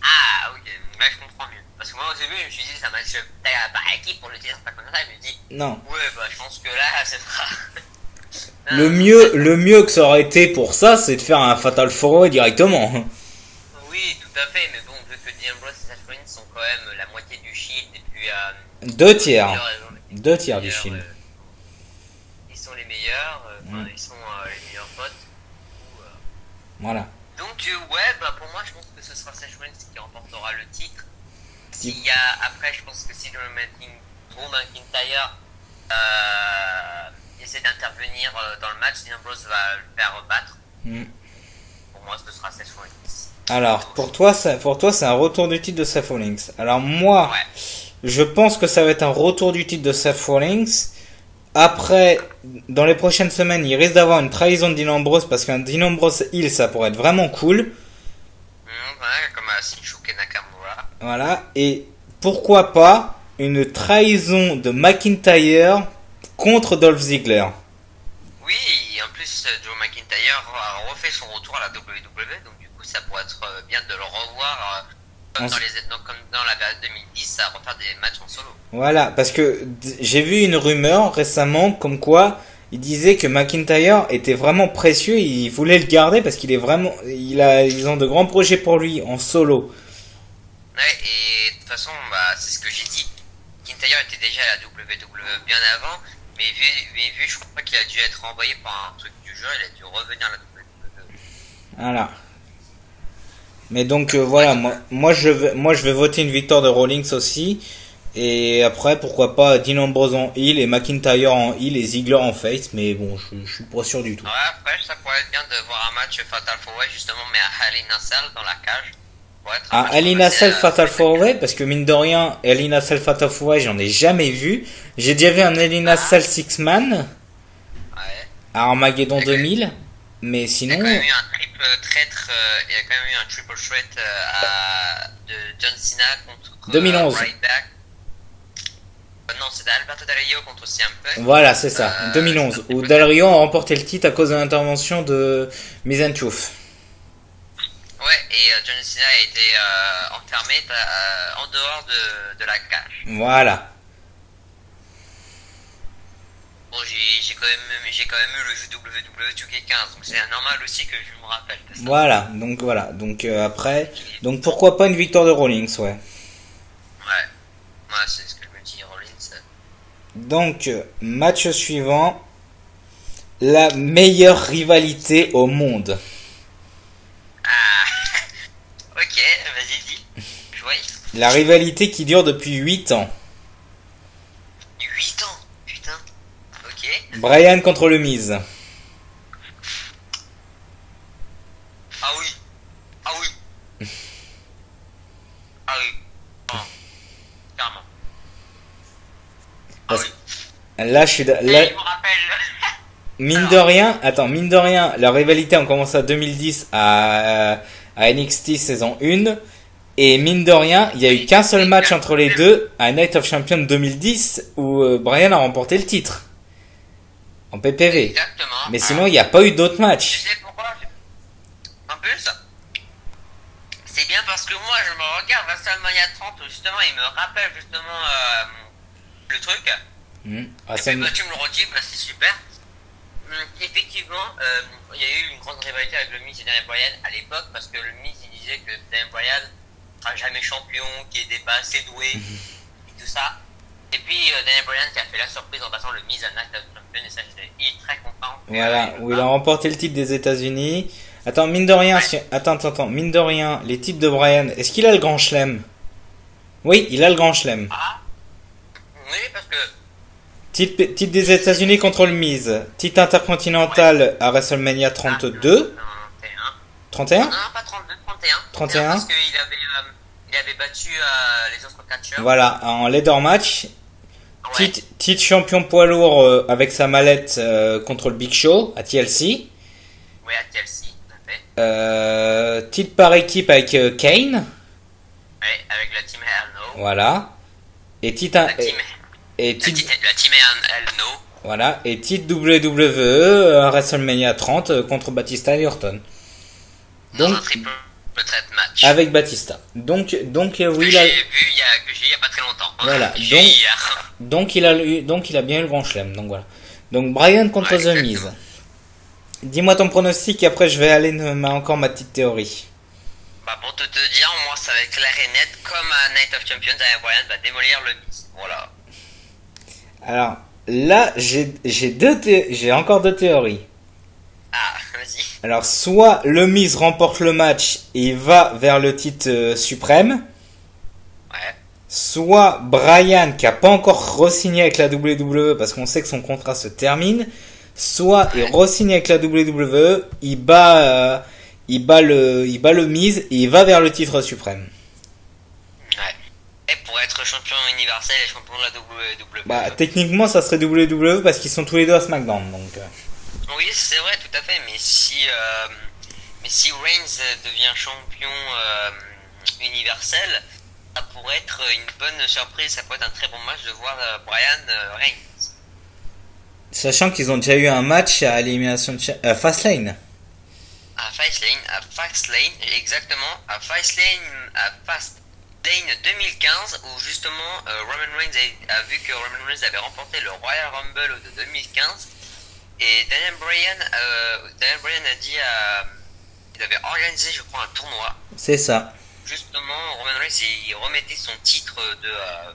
Ah, ok, là je comprends mieux. Parce que moi au début, je me suis dit, c'est un match par équipe pour le titre Intercontinental. Je me dis, Non. ouais, bah je pense que là, ce sera. Le mieux que ça aurait été pour ça, c'est de faire un Fatal 4-Way directement. Oui, tout à fait, mais bon, vu que Dean Ambrose et Seth Rollins sont quand même la moitié du Shield et puis. Deux tiers du Shield. Ils sont les meilleurs, ils sont les meilleurs potes. Voilà. Donc, ouais, bah pour moi, je pense que ce sera Seth Rollins qui remportera le titre. S'il y a, après, je pense que si Drew McIntyre essaie d'intervenir dans le match, Dean Ambrose va le faire battre. Pour moi, ce sera Seth Rollins. Alors, pour toi, c'est un retour du titre de Seth Rollins. Alors, moi, je pense que ça va être un retour du titre de Seth Rollins. Après, dans les prochaines semaines, il risque d'avoir une trahison de Dean Ambrose parce qu'un Dean Ambrose heel, ça pourrait être vraiment cool. Ouais, comme Shinsuke Nakamura. Voilà. Et pourquoi pas une trahison de McIntyre contre Dolph Ziggler. Oui, et en plus, Drew McIntyre a refait son retour à la WWE, donc du coup, ça pourrait être bien de le revoir comme dans la période 2010 à refaire des matchs en solo. Voilà, parce que j'ai vu une rumeur récemment comme quoi il disait que McIntyre était vraiment précieux, il voulait le garder parce qu'il est vraiment, ils ont de grands projets pour lui en solo. Ouais, et de toute façon, bah, c'est ce que j'ai dit. McIntyre était déjà à la WWE bien avant, mais vu je crois qu'il a dû être renvoyé par un truc du jeu, il a dû revenir à la WWE. Voilà. Mais donc voilà, moi je vais voter une victoire de Rollins aussi. Et après, pourquoi pas Dean Ambrose en heel et McIntyre en heel et Ziggler en face. Mais bon, je suis pas sûr du tout. Ouais, après, ça pourrait être bien de voir un match Fatal 4-Way justement, mais à Hell in a Cell dans la cage. Ah, Hell in a Cell Fatal 4-Way, parce que mine de rien, Hell in a Cell Fatal 4-Way, j'en ai jamais vu. J'ai déjà vu un Hell in a Cell 6-man à Armageddon 2000. Mais sinon. Il y a quand même eu un triple traître, il y a quand même eu un triple threat de John Cena contre 2011. Ryback. Non, c'était Alberto Del Rio contre CM Punk. Voilà, c'est ça, 2011, où Del Rio a remporté le titre à cause de l'intervention de Mizanchouf. Ouais, et John Cena a été enfermé en dehors de la cage. Voilà. Bon, j'ai quand même eu le jeu WWE 2K15, donc c'est normal aussi que je me rappelle de ça. Voilà, donc après, donc pourquoi pas une victoire de Rollins, ouais. Ouais, c'est ce que je me dis, Rollins. Donc, match suivant, la meilleure rivalité au monde. Ah, ok, vas-y, dis. Je vois. La rivalité qui dure depuis 8 ans. 8 ans, putain. Ok. Bryan contre le Miz. Ah oui. Ah oui. Ah oui. Oh. Clairement. Ah oui. Là, je suis. Là, je me rappelle. mine de rien, la rivalité a commencé en 2010 à NXT saison 1. Et mine de rien, il n'y a eu qu'un seul match entre les deux à Night of Champions 2010 où Bryan a remporté le titre. En PPV. Exactement. Mais sinon, il n'y a pas eu d'autres matchs. Tu sais pourquoi? En plus, c'est bien parce que moi, je me regarde WrestleMania 30, justement, il me rappelle justement le truc. Et puis, bah, tu me le redis, bah, c'est super. Effectivement, il y a eu une grande rivalité avec le Miz et Daniel Bryan à l'époque, parce que le Miz, il disait que Daniel Bryan sera jamais champion, qu'il n'était pas assez doué, et tout ça. Et puis, Daniel Bryan qui a fait la surprise en passant le Miz à Night of Champions, et ça, il est très content. Voilà, où il a remporté le titre des États-Unis. Attends, mine de rien, mine de rien, les titres de Bryan, est-ce qu'il a le grand chelem? Oui, il a le grand chelem. Ah, oui, parce que. Titre des États-Unis contre le Miz. Titre intercontinental à WrestleMania 32. 31? Non, pas 32, 31. 31. Parce il avait battu les autres catcheurs. Voilà, en leader match. Ouais. Titre champion poids lourd avec sa mallette contre le Big Show à TLC. Oui, à TLC, tout à fait. Titre par équipe avec Kane. Ouais, avec la team Hell No. Voilà. Et titre La team Hell No. Voilà, et titre WWE à WrestleMania 30 contre Batista et Orton. Dans un triple threat match. Avec Batista. Donc oui, que j'ai vu il y a pas très longtemps. Voilà. Donc il a bien eu le grand chelem. Donc voilà. Donc Bryan contre Ouais, The Miz. Dis-moi ton pronostic et après je vais aller encore ma petite théorie. Bah pour te dire, moi ça va être clair et net. Comme à Night of Champions, Daniel Bryan va démolir le Miz. Voilà. Alors là, j'ai encore deux théories. Ah, vas-y. Alors soit le Miz remporte le match et va vers le titre suprême. Ouais. Soit Bryan, qui a pas encore re-signé avec la WWE parce qu'on sait que son contrat se termine, soit il re-signe avec la WWE, il bat le Miz et il va vers le titre suprême. Ouais. Et pour être champion universel et champion de la WWE. Bah techniquement ça serait WWE parce qu'ils sont tous les deux à SmackDown donc. Oui, c'est vrai, tout à fait. Mais si Reigns devient champion universel, ça pourrait être une bonne surprise. Ça pourrait être un très bon match de voir Bryan Reigns. Sachant qu'ils ont déjà eu un match à l'élimination de Fastlane. À Fastlane, exactement. À Fastlane 2015, où justement Roman Reigns a vu que Roman Reigns avait remporté le Royal Rumble de 2015. Et Daniel Bryan a dit il avait organisé, je crois, un tournoi. C'est ça. Justement, Roman Reigns, il remettait son titre de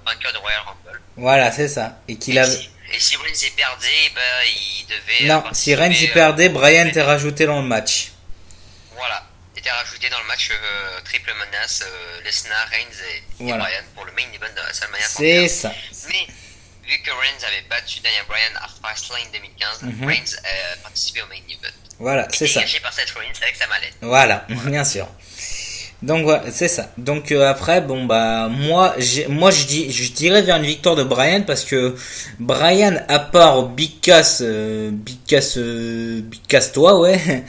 vainqueur de Royal Rumble. Voilà, c'est ça. Et si Reigns y perdait, il devait... Non, si Reigns y perdait, Bryan était rajouté dans le match. Voilà. Il était rajouté dans le match triple menace, Lesnar, Reigns et Bryan pour le main event de WrestleMania. C'est ça. Mais... vu que Reigns avait battu Daniel Bryan à Fastlane 2015, Reigns a participé au main event. Voilà, c'est ça. Caché par Seth Rollins avec sa mallette. Voilà, bien sûr. Donc voilà, c'est ça. Donc après, bon bah moi je dirais vers une victoire de Bryan parce que Bryan, à part Big Cass toi, ouais.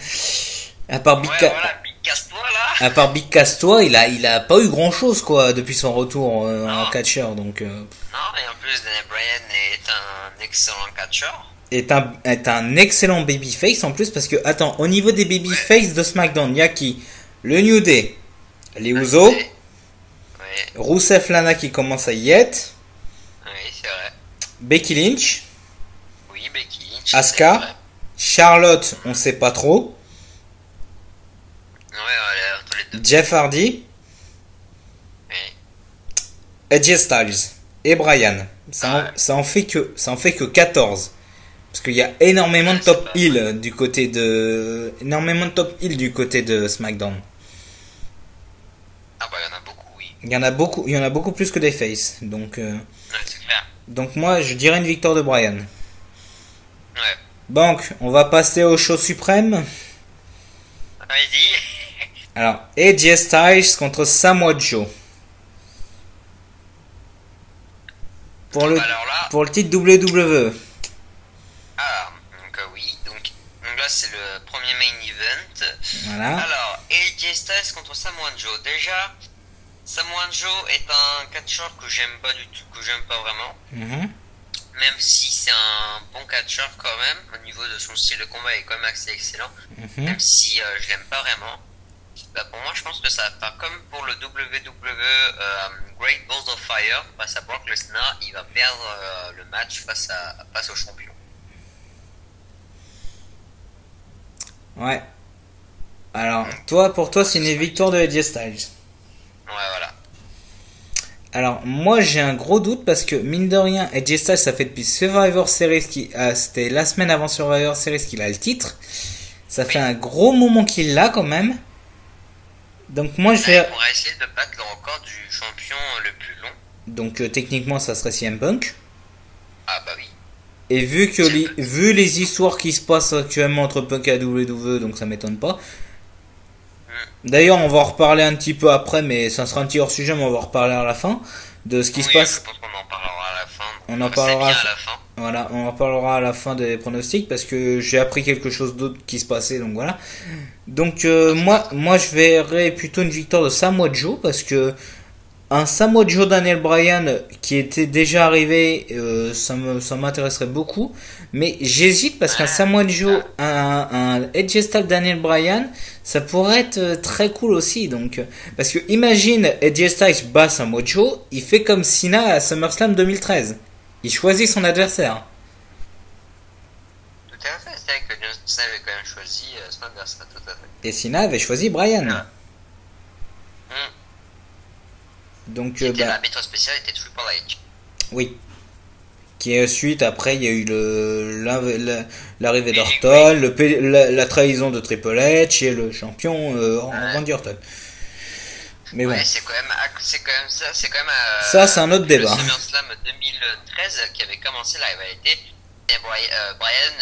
À part Big Cass. Voilà, Big Cass toi là. À part Big Cass toi, il a pas eu grand chose quoi depuis son retour en catcheur donc. Non, et en plus Daniel Bryan est un excellent catcheur. Est un excellent babyface en plus parce que attends, au niveau des babyface de SmackDown, il y a qui? Le New Day, les Usos, Rusev Lana qui commence à y être. Oui, c'est vrai. Becky Lynch. Oui, Becky Lynch. Asuka. Charlotte, on sait pas trop. Ouais, entre les deux. Jeff Hardy. Oui. AJ Styles et Bryan. Ça en fait que 14. Parce qu'il y a énormément de top heel du côté de SmackDown. Ah bah il y en a beaucoup, oui. Il y en a beaucoup plus que des faces. Donc c'est clair. donc moi je dirais une victoire de Bryan. Ouais. Donc on va passer au show suprême. Vas-y. Alors AJ Styles contre Samoa Joe. Pour le titre WWE. Ah, donc oui, donc là c'est le premier main event. Voilà. Alors, AJ Styles contre Samoa Joe. Déjà, Samoa Joe est un catcheur que j'aime pas du tout, que j'aime pas vraiment. Même si c'est un bon catcheur quand même, au niveau de son style de combat, il est quand même assez excellent. Même si je l'aime pas vraiment. Bah, pour moi, je pense que ça va faire comme pour le WWE Great Balls of Fire face à Brock Lesnar, il va perdre le match face au champion. Ouais. Alors, pour toi, c'est une victoire de AJ Styles. Ouais, voilà. Alors, moi, j'ai un gros doute parce que, mine de rien, AJ Styles, ça fait depuis Survivor Series, c'était la semaine avant Survivor Series qu'il a le titre. Ça fait un gros moment qu'il l'a quand même. Donc, moi, je vais... On va essayer de battre le record du champion le plus long. Donc, techniquement, ça serait CM Punk. Ah, bah oui. Et vu les histoires qui se passent actuellement entre Punk et WWE, donc ça m'étonne pas. D'ailleurs, on va en reparler un petit peu après, mais ça sera un petit hors sujet, mais on va en reparler à la fin de ce qui se passe. Je pense qu'on en parlera à la fin. On en parlera à la fin. Voilà, on en parlera à la fin des pronostics parce que j'ai appris quelque chose d'autre qui se passait, donc voilà. Donc moi je verrais plutôt une victoire de Samoa Joe parce que un Samoa Joe Daniel Bryan qui était déjà arrivé, ça m'intéresserait beaucoup. Mais j'hésite parce qu'un Samoa Joe, un Edge Styles Daniel Bryan, ça pourrait être très cool aussi. Donc, parce que imagine Edge Styles bat Samoa Joe, il fait comme Cena à SummerSlam 2013. Il choisit son adversaire. Tout à fait, c'est vrai que John Cena avait quand même choisi son adversaire, tout à fait. Et Cena avait choisi Bryan. Donc, l'arbitre spécial était Triple H. Oui. Qui est suite, après, il y a eu l'arrivée d'Orton, la trahison de Triple H et le champion Randy Orton. Mais bon. C'est quand même ça. Ça, c'est un autre débat. Le SummerSlam 2013 qui avait commencé la rivalité. Et Bryan,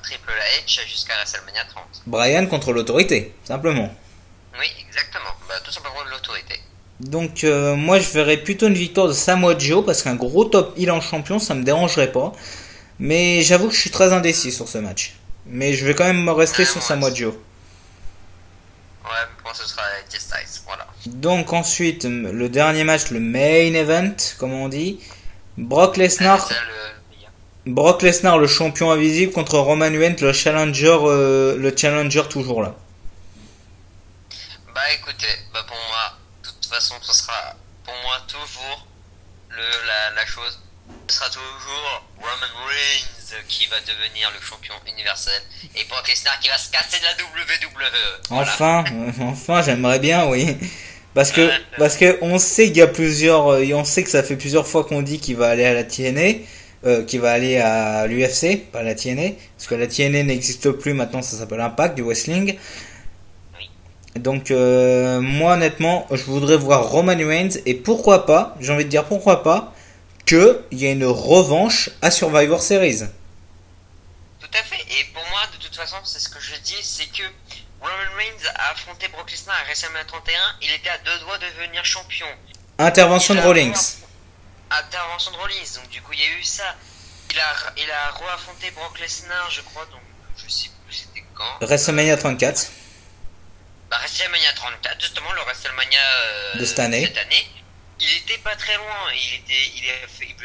Triple H jusqu'à WrestleMania 30. Bryan contre l'autorité, simplement. Oui, exactement. Tout simplement de l'autorité. Donc moi je verrais plutôt une victoire de Samoa Joe parce qu'un gros top heel en champion ça me dérangerait pas. Mais j'avoue que je suis très indécis sur ce match. Mais je vais quand même rester sur Samoa Joe. Ouais, pour moi ce sera AJ Styles, voilà. Donc ensuite le dernier match, le main event comme on dit. Brock Lesnar. Brock Lesnar le champion invisible contre Roman Reigns le challenger toujours là. Écoutez, pour moi de toute façon, ce sera pour moi toujours la chose. Ce sera toujours Roman Reigns qui va devenir le champion universel et Brock Lesnar qui va se casser de la WWE. Voilà. Enfin, j'aimerais bien, oui. Parce que on sait qu'il y a on sait que ça fait plusieurs fois qu'on dit qu'il va aller à la TNA, qu'il va aller à l'UFC, pas à la TNA, parce que la TNA n'existe plus maintenant, ça s'appelle Impact du wrestling. Donc moi honnêtement je voudrais voir Roman Reigns et pourquoi pas, j'ai envie de dire pourquoi pas, qu'il y ait une revanche à Survivor Series. Tout à fait, et pour moi de toute façon c'est ce que je dis, c'est que Roman Reigns a affronté Brock Lesnar à WrestleMania 31, il était à 2 doigts de devenir champion. Intervention de Rollins, donc du coup il y a eu ça. Il a re-affronté Brock Lesnar je crois, donc je sais plus c'était quand. WrestleMania 34. WrestleMania 34, justement le WrestleMania de cette année, il était pas très loin, il lui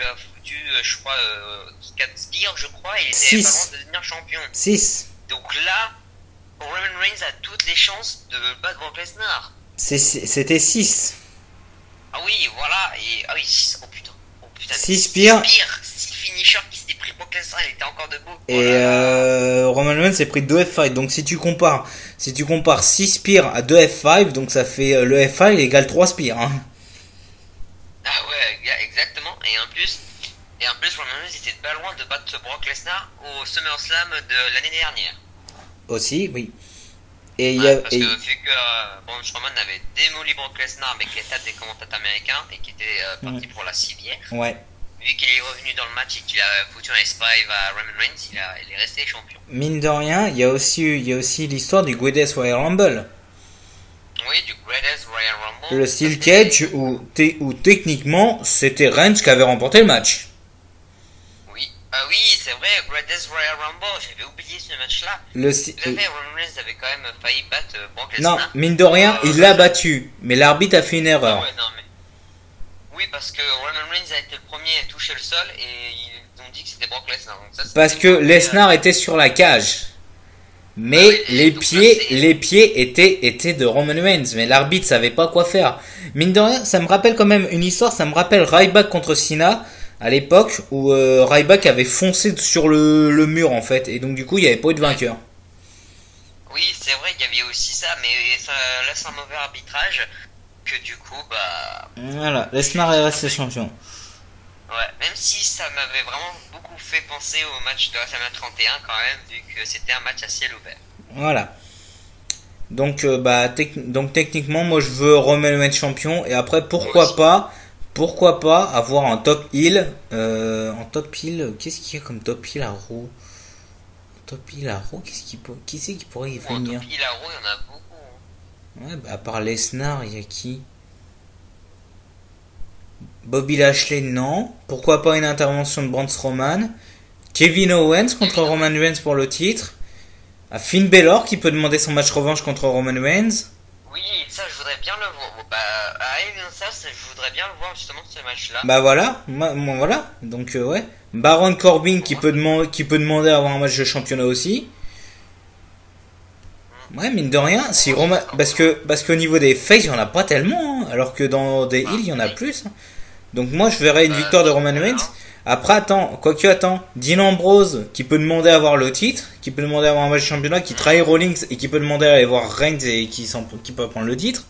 a foutu je crois 4 spears je crois, il était pas loin de devenir champion. 6. Donc là, Roman Reigns a toutes les chances de battre Brock Lesnar. C'était 6. Ah oui, voilà, et 6, oh putain. 6 spears. 6 finishers qui s'étaient pris Brock Lesnar, il était encore debout. Et Roman Reigns s'est pris 2 F5. Donc si tu compares 6 spears à 2 F5, donc ça fait le F5 égale 3 spears. Hein. Ah ouais, exactement. Et en plus Roman Reigns était pas loin de battre Brock Lesnar au SummerSlam de l'année dernière. Aussi, oui. Parce que vu que Braun Strowman avait démoli Brock Lesnar avec les têtes des commentateurs américains et qui était parti pour la civière. Ouais. Vu qu'il est revenu dans le match et qu'il a foutu un S5 à Roman Reigns, il est resté champion. Mine de rien, il y a aussi l'histoire du Greatest Royal Rumble. Oui, du Greatest Royal Rumble. Le Steel Cage où techniquement c'était Reigns qui avait remporté le match. Oui, c'est vrai, Greatest Royal Rumble, j'avais oublié ce match-là. Roman Reigns avait quand même failli battre Brock Lesnar. Non, mine de rien, il l'a battu, mais l'arbitre a fait une erreur. Oui, parce que Roman Reigns a été le premier à toucher le sol et ils ont dit que c'était Brock Lesnar. Donc ça, parce que Lesnar était sur la cage. Mais les pieds étaient de Roman Reigns, mais l'arbitre savait pas quoi faire. Mine de rien, ça me rappelle quand même une histoire, ça me rappelle Ryback contre Cena à l'époque où Ryback avait foncé sur le mur en fait, et donc du coup il n'y avait pas eu de vainqueur. Oui, c'est vrai qu'il y avait aussi ça, mais ça laisse un mauvais arbitrage que du coup voilà, Lesnar est resté champion. Ouais, même si ça m'avait vraiment beaucoup fait penser au match de WrestleMania 31 quand même, vu que c'était un match à ciel ouvert. Voilà. Donc techniquement moi je veux Roman Reigns champion, et après pourquoi pas avoir un top heel. Qu'est-ce qu'il y a comme top heel à Raw? Top heel à Raw, qui c'est qui pourrait y venir? Top heel à Raw, il y en a beaucoup. Ouais, bah à part Lesnar, il y a qui? Bobby Lashley, non. Pourquoi pas une intervention de Braun Strowman? Kevin Owens contre Roman Reigns pour le titre. À Finn Balor qui peut demander son match revanche contre Roman Reigns. Oui, ça je voudrais bien le voir. Bah, à ça, je voudrais bien le voir justement ce match-là. Bah voilà, voilà. Donc ouais. Baron Corbin qui peut demander à avoir un match de championnat aussi. Ouais, mine de rien, si Roman, parce qu'au niveau des faces, il y en a pas tellement, hein, alors que dans des heels, il y en a plus. Hein. Donc moi, je verrais une victoire de Roman Reigns. Après, attends, Dean Ambrose qui peut demander à avoir le titre, qui peut demander à avoir un match de championnat, qui trahit Rollins et qui peut demander à aller voir Reigns et qui peut prendre le titre.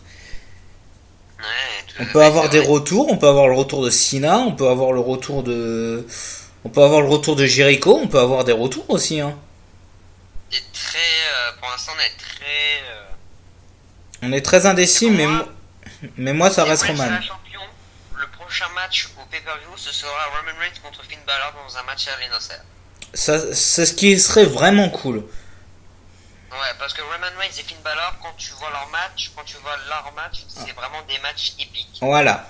On peut avoir des retours, on peut avoir le retour de Cena, on peut avoir le retour de Jericho, on peut avoir des retours aussi, hein. Pour l'instant, on est très indécis, mais moi ça reste Roman. Le prochain match au pay-per-view, ce sera Roman Reigns contre Finn Balor dans un match à Rhinocéros. Ça, c'est ce qui serait vraiment cool. Ouais, parce que Roman Reigns et Finn Balor, quand tu vois leur match, c'est vraiment des matchs épiques. Voilà,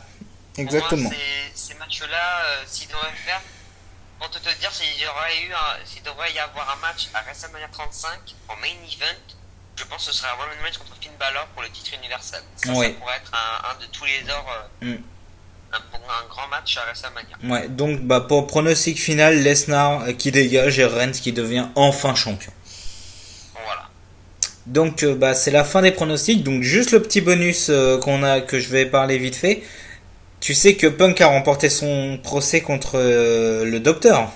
exactement. Pour moi, ces matchs-là, s'ils devraient faire, pour te dire, s'il devrait y avoir un match à WrestleMania 35 en main event, je pense que ce sera Roman Reigns contre Finn Balor pour le titre universel. Ça pourrait être un de tous les heures, un grand match à WrestleMania. Ouais, donc bah pour pronostic final, Lesnar qui dégage et Reigns qui devient enfin champion. Voilà. Donc bah c'est la fin des pronostics. Donc juste le petit bonus que je vais parler vite fait. Tu sais que Punk a remporté son procès contre le docteur.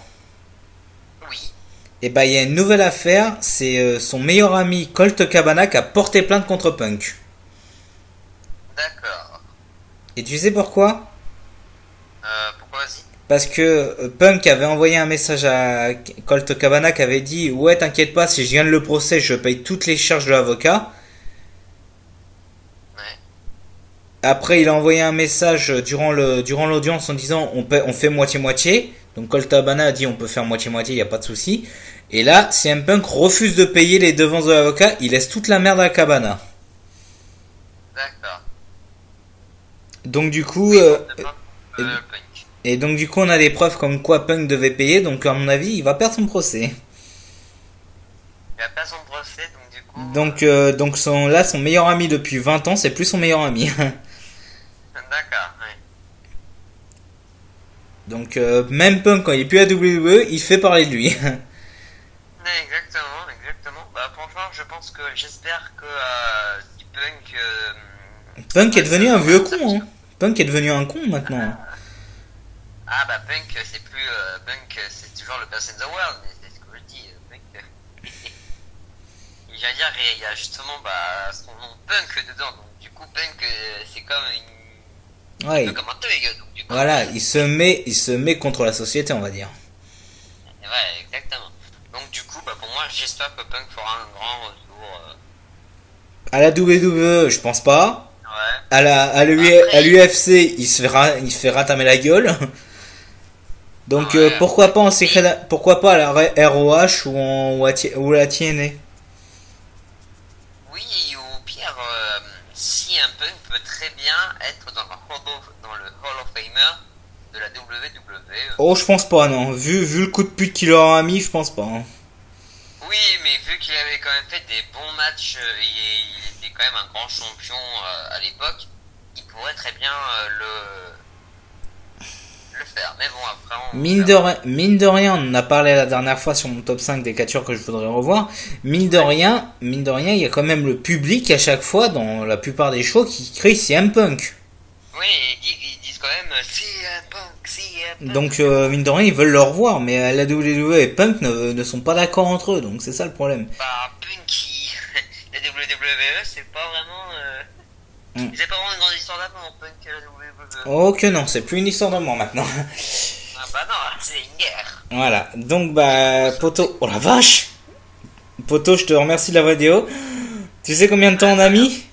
Oui. Et bah il y a une nouvelle affaire, c'est son meilleur ami Colt Cabana qui a porté plainte contre Punk. D'accord. Et tu sais pourquoi? Pourquoi, vas-y? Parce que Punk avait envoyé un message à Colt Cabana qui avait dit: ouais, t'inquiète pas, si je gagne le procès, je paye toutes les charges de l'avocat. Après, il a envoyé un message durant l'audience en disant on fait moitié-moitié. Donc Colt Cabana a dit on peut faire moitié-moitié, il n'y a pas de souci. Et là, CM Punk refuse de payer les devances de l'avocat, il laisse toute la merde à Cabana. D'accord. Donc du coup... et donc du coup, on a des preuves comme quoi Punk devait payer, donc à mon avis, il va perdre son procès. Il va perdre son procès, donc du coup... Donc son meilleur ami depuis 20 ans, c'est plus son meilleur ami. D'accord, ouais. Donc même Punk, quand il est plus à WWE, il fait parler de lui. Exactement. Bah franchement, j'espère que si Punk est devenu un vieux con, hein. Punk est devenu un con maintenant. Ah bah Punk, c'est plus... Punk, c'est toujours le best in the world, mais c'est ce que je dis. Punk... J'allais dire, il y a justement son nom Punk dedans, donc du coup Punk, c'est comme Ouais. un peu comme un thug, donc du coup... Voilà, il se met contre la société, on va dire. Ouais, exactement. Donc du coup, pour moi, j'espère que Punk fera un grand retour. À la WWE, je pense pas. Ouais. À l'UFC, il se fait ratamer la gueule. Donc pourquoi pas à la ROH ou à la TNA. Oui, ou pire, si un Punk peut très bien être dans le Hall of Famer de la WWE. Oh, je pense pas, non. Vu le coup de pute qu'il leur a mis, je pense pas. Hein. Oui, mais vu qu'il avait quand même fait des bons matchs, il était quand même un grand champion à l'époque, il pourrait très bien le faire. Mais bon, après... Mine de rien, on en a parlé la dernière fois sur mon top 5 des catcheurs que je voudrais revoir. Mine de rien, il y a quand même le public à chaque fois, dans la plupart des shows, qui crie CM Punk. Oui, ils disent quand même CM Punk, CM Punk. Donc, mine de rien, ils veulent le revoir, mais la WWE et Punk ne sont pas d'accord entre eux, donc c'est ça le problème. Punk, la WWE, c'est pas vraiment... C'est pas vraiment une grande histoire d'amour, Punk et la WWE. Oh que non, c'est plus une histoire d'amour maintenant. Ah bah non, c'est une guerre. Voilà, donc Poto... Oh la vache! Poto, je te remercie de la vidéo. Tu sais combien de temps on a mis?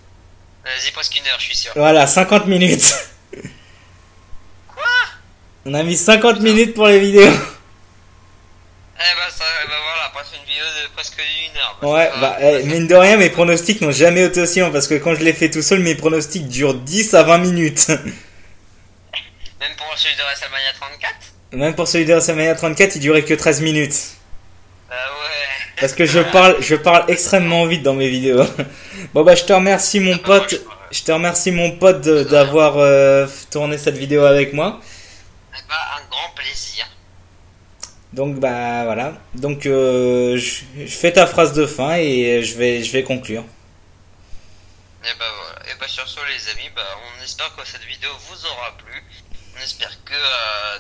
Vas-y, presque une heure, je suis sûr. Voilà, 50 minutes. Quoi? On a mis 50 minutes pour les vidéos. Voilà, presque une vidéo de presque une heure. Ouais, bah, mine de rien, mes pronostics n'ont jamais été aussi longs parce que quand je les fais tout seul, mes pronostics durent 10 à 20 minutes. Même pour celui de WrestleMania 34? Même pour celui de WrestleMania 34, il durait que 13 minutes. Ah ouais. Parce que je parle extrêmement vite dans mes vidéos. Bon bah, je te remercie mon pote. Je te remercie mon pote d'avoir tourné cette vidéo avec moi. Bah, un grand plaisir. Donc bah voilà. Donc je fais ta phrase de fin et je vais conclure. Et bah voilà. Et bah sur ce les amis, bah on espère que cette vidéo vous aura plu. On espère que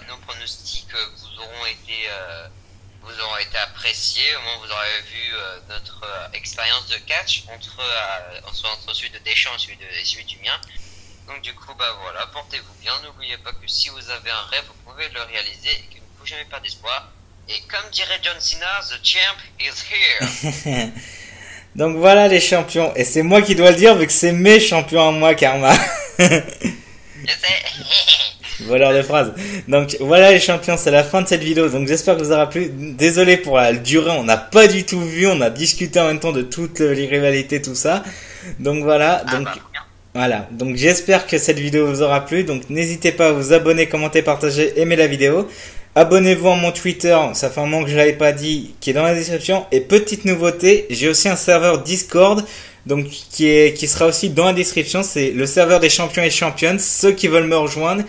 nos pronostics vous auront été appréciés. Au moins vous aurez vu notre expérience de catch entre celui de Deschamps et celui du mien. Donc du coup bah voilà, portez-vous bien. N'oubliez pas que si vous avez un rêve, vous pouvez le réaliser et qu'il ne faut jamais perdre d'espoir. Et comme dirait John Cena, the champ is here. Donc voilà les champions. Et c'est moi qui dois le dire vu que c'est mes champions à moi, Karma. Je sais. Voleur de phrases. Donc voilà les champions, c'est la fin de cette vidéo. Donc j'espère que vous aura plu. Désolé pour la durée, on n'a pas du tout vu. On a discuté en même temps de toutes les rivalités, tout ça. Donc voilà. Donc voilà. Donc j'espère que cette vidéo vous aura plu. Donc n'hésitez pas à vous abonner, commenter, partager, aimer la vidéo. Abonnez-vous à mon Twitter, ça fait un moment que je l'avais pas dit, qui est dans la description. Et petite nouveauté, j'ai aussi un serveur Discord, donc qui sera aussi dans la description. C'est le serveur des champions et championnes. Ceux qui veulent me rejoindre,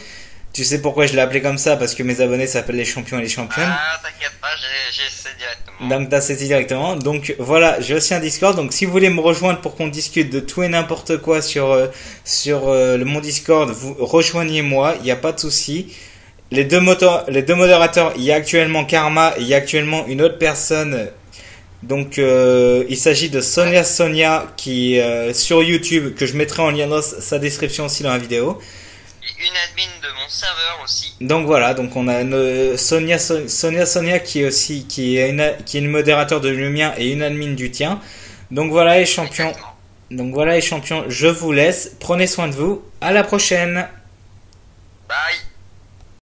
tu sais pourquoi je l'ai appelé comme ça, parce que mes abonnés s'appellent les champions et les championnes. Ah, t'inquiète pas, j'ai essayé directement. Donc t'as saisi directement. Donc voilà, j'ai aussi un Discord. Donc si vous voulez me rejoindre pour qu'on discute de tout et n'importe quoi sur mon Discord, vous rejoignez-moi, il n'y a pas de souci. Les deux modérateurs, il y a actuellement Karma et il y a actuellement une autre personne. Donc il s'agit de Sonia qui sur YouTube, que je mettrai en lien dans sa description aussi dans la vidéo. Une admin de mon serveur aussi. Donc voilà, donc on a Sonia qui est une modérateur de le mien et une admin du tien. Donc voilà les champions. Exactement. Donc voilà les champions, je vous laisse. Prenez soin de vous. À la prochaine.